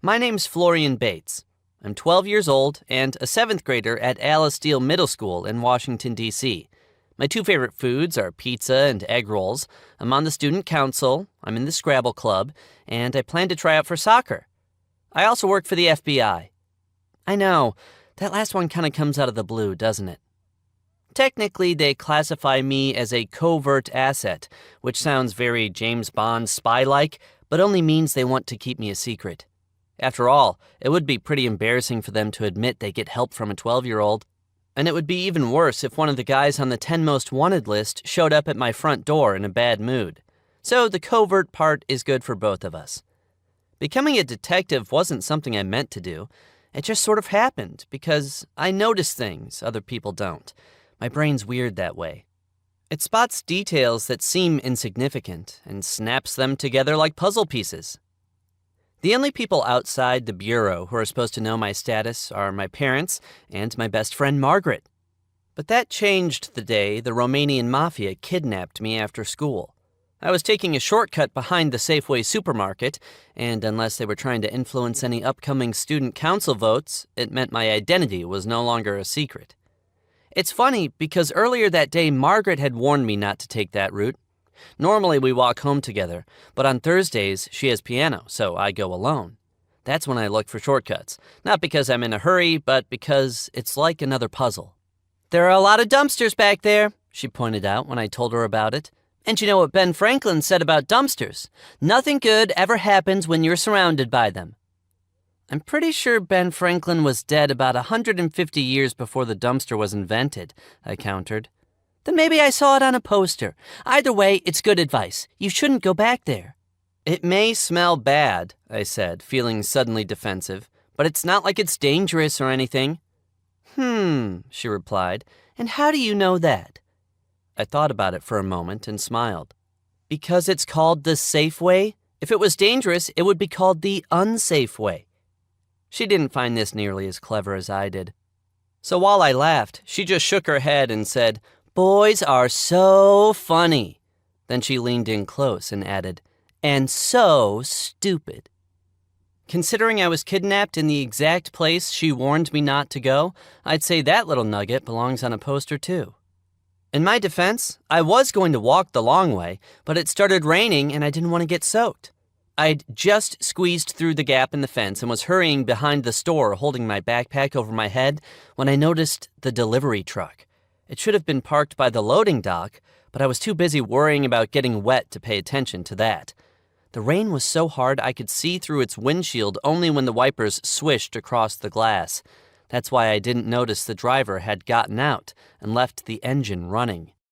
My name's Florian Bates. I'm 12 years old and a 7th grader at Alice Steele Middle School in Washington, D.C. My two favorite foods are pizza and egg rolls. I'm on the student council, I'm in the Scrabble club, and I plan to try out for soccer. I also work for the FBI. I know, that last one kind of comes out of the blue, doesn't it? Technically, they classify me as a covert asset, which sounds very James Bond spy-like, but only means they want to keep me a secret. After all, it would be pretty embarrassing for them to admit they get help from a 12-year-old. And it would be even worse if one of the guys on the 10 most wanted list showed up at my front door in a bad mood. So the covert part is good for both of us. Becoming a detective wasn't something I meant to do. It just sort of happened because I notice things other people don't. My brain's weird that way. It spots details that seem insignificant and snaps them together like puzzle pieces. The only people outside the bureau who are supposed to know my status are my parents and my best friend Margaret. But that changed the day the Romanian mafia kidnapped me after school. I was taking a shortcut behind the Safeway supermarket, and unless they were trying to influence any upcoming student council votes, it meant my identity was no longer a secret. It's funny because earlier that day Margaret had warned me not to take that route. Normally we walk home together, but on Thursdays she has piano, so I go alone. That's when I look for shortcuts, not because I'm in a hurry, but because it's like another puzzle. "There are a lot of dumpsters back there," she pointed out when I told her about it. "And you know what Ben Franklin said about dumpsters? Nothing good ever happens when you're surrounded by them." I'm pretty sure Ben Franklin was dead about 150 years before the dumpster was invented, I countered. "Then maybe I saw it on a poster. Either way, it's good advice. You shouldn't go back there." "It may smell bad," I said, feeling suddenly defensive, "but it's not like it's dangerous or anything." She replied. "And how do you know that?" I thought about it for a moment and smiled. "Because it's called the safe way. If it was dangerous, it would be called the unsafe way." She didn't find this nearly as clever as I did. So while I laughed, she just shook her head and said, "Boys are so funny." Then she leaned in close and added, "And so stupid." Considering I was kidnapped in the exact place she warned me not to go, I'd say that little nugget belongs on a poster too. In my defense, I was going to walk the long way, but it started raining and I didn't want to get soaked. I'd just squeezed through the gap in the fence and was hurrying behind the store holding my backpack over my head when I noticed the delivery truck. It should have been parked by the loading dock, but I was too busy worrying about getting wet to pay attention to that. The rain was so hard I could see through its windshield only when the wipers swished across the glass. That's why I didn't notice the driver had gotten out and left the engine running.